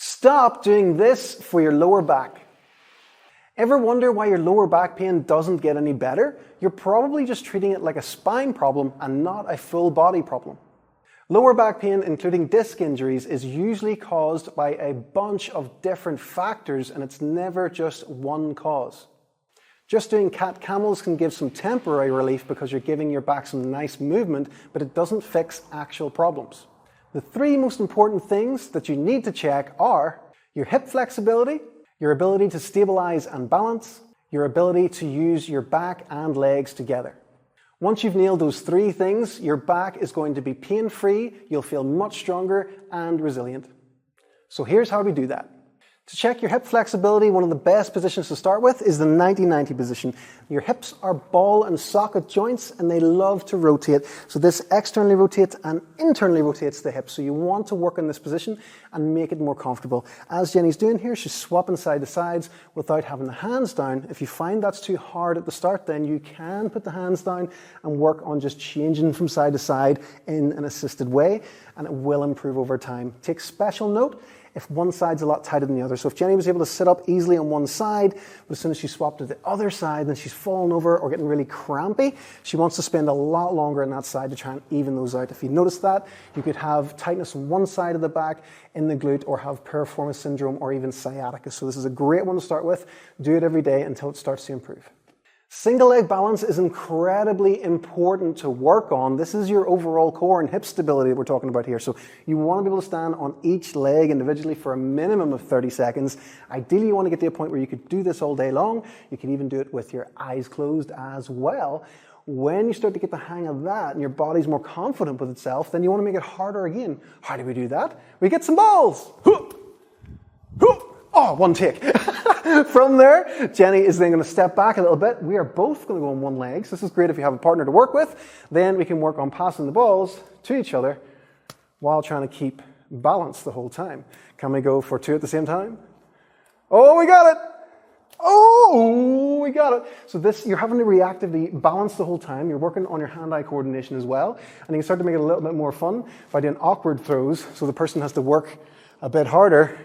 Stop doing this for your lower back. Ever wonder why your lower back pain doesn't get any better? You're probably just treating it like a spine problem and not a full body problem. Lower back pain, including disc injuries, is usually caused by a bunch of different factors, and it's never just one cause. Just doing cat camels can give some temporary relief because you're giving your back some nice movement, but it doesn't fix actual problems. The three most important things that you need to check are your hip flexibility, your ability to stabilize and balance, your ability to use your back and legs together. Once you've nailed those three things, your back is going to be pain-free, you'll feel much stronger and resilient. So here's how we do that. To check your hip flexibility, one of the best positions to start with is the 90-90 position. Your hips are ball and socket joints and they love to rotate. So this externally rotates and internally rotates the hips. So you want to work on this position and make it more comfortable. As Jenny's doing here, she's swapping side to sides without having the hands down. If you find that's too hard at the start, then you can put the hands down and work on just changing from side to side in an assisted way, and it will improve over time. Take special note if one side's a lot tighter than the other. So if Jenny was able to sit up easily on one side, but as soon as she swapped to the other side, then she's fallen over or getting really crampy, she wants to spend a lot longer on that side to try and even those out. If you notice that, you could have tightness on one side of the back in the glute, or have piriformis syndrome, or even sciatica. So this is a great one to start with. Do it every day until it starts to improve. Single leg balance is incredibly important to work on. This is your overall core and hip stability that we're talking about here. So you want to be able to stand on each leg individually for a minimum of 30 seconds. Ideally, you want to get to a point where you could do this all day long. You can even do it with your eyes closed as well. When you start to get the hang of that and your body's more confident with itself, then you want to make it harder again. How do we do that? We get some balls. Oh, one take. From there, Jenny is then going to step back a little bit. We are both going to go on one leg. So this is great if you have a partner to work with. Then we can work on passing the balls to each other while trying to keep balance the whole time. Can we go for two at the same time? Oh, we got it. Oh, we got it. So this, you're having to reactively balance the whole time. You're working on your hand-eye coordination as well. And you can start to make it a little bit more fun by doing awkward throws. So the person has to work a bit harder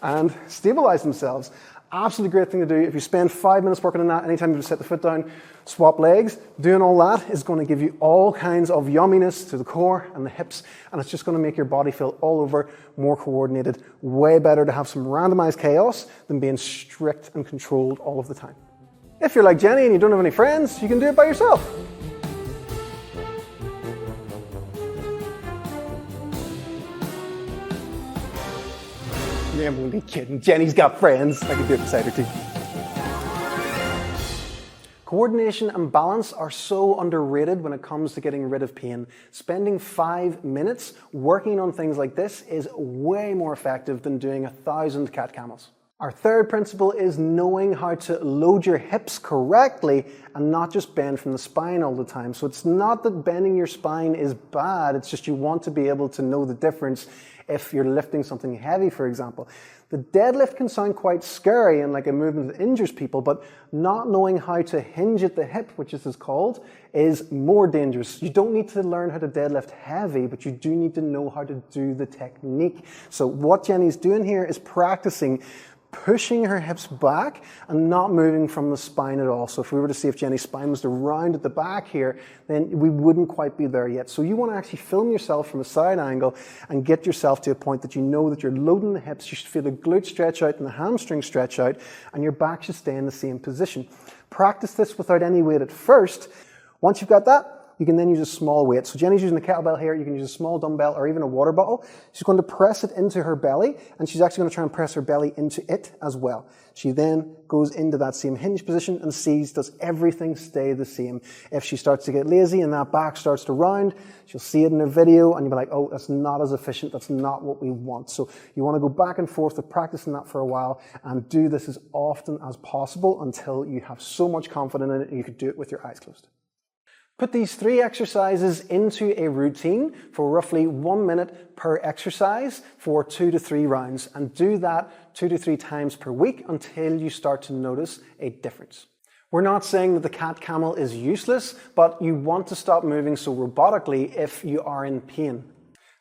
and stabilize themselves. Absolutely great thing to do. If you spend 5 minutes working on that, anytime you set the foot down, swap legs, doing all that is going to give you all kinds of yumminess to the core and the hips, and it's just going to make your body feel all over more coordinated. Way better to have some randomized chaos than being strict and controlled all of the time. If you're like Jenny and you don't have any friends, you can do it by yourself. I'm only kidding. Jenny's got friends. I can do it beside her too. Coordination and balance are so underrated when it comes to getting rid of pain. Spending 5 minutes working on things like this is way more effective than doing 1,000 cat camels. Our third principle is knowing how to load your hips correctly and not just bend from the spine all the time. So it's not that bending your spine is bad, it's just you want to be able to know the difference if you're lifting something heavy, for example. The deadlift can sound quite scary and like a movement that injures people, but not knowing how to hinge at the hip, which this is called, is more dangerous. You don't need to learn how to deadlift heavy, but you do need to know how to do the technique. So what Jenny's doing here is practicing pushing her hips back and not moving from the spine at all. So if we were to see if Jenny's spine was to round at the back here, then we wouldn't quite be there yet. So you want to actually film yourself from a side angle and get yourself to a point that you know that you're loading the hips. You should feel the glutes stretch out and the hamstring stretch out, and your back should stay in the same position. Practice this without any weight at first. Once you've got that, you can then use a small weight. So Jenny's using a kettlebell here. You can use a small dumbbell or even a water bottle. She's going to press it into her belly, and she's actually going to try and press her belly into it as well. She then goes into that same hinge position and sees, does everything stay the same? If she starts to get lazy and that back starts to round, she'll see it in her video and you'll be like, oh, that's not as efficient. That's not what we want. So you want to go back and forth to practicing that for a while and do this as often as possible until you have so much confidence in it and you can do it with your eyes closed. Put these 3 exercises into a routine for roughly 1 minute per exercise for 2 to 3 rounds, and do that 2 to 3 times per week until you start to notice a difference. We're not saying that the cat camel is useless, but you want to stop moving so robotically if you are in pain.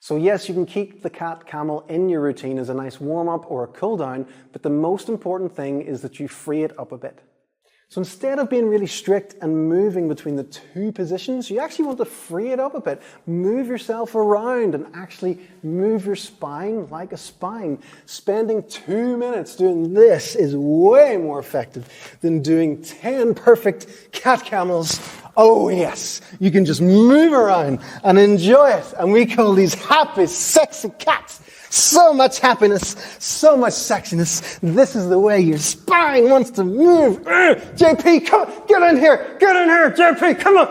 So yes, you can keep the cat camel in your routine as a nice warm-up or a cool-down, but the most important thing is that you free it up a bit. So instead of being really strict and moving between the two positions, you actually want to free it up a bit. Move yourself around and actually move your spine like a spine. Spending 2 minutes doing this is way more effective than doing 10 perfect cat camels. Oh yes, you can just move around and enjoy it. And we call these happy, sexy cats. So much happiness, so much sexiness. This is the way your spine wants to move. JP, come on, get in here, JP, come on.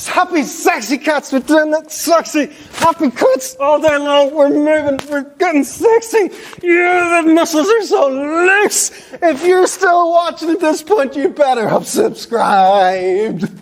Happy, sexy cats, we're doing that sexy, happy cats all day long. We're moving, we're getting sexy. Yeah, the muscles are so loose. If you're still watching at this point, you better have subscribed.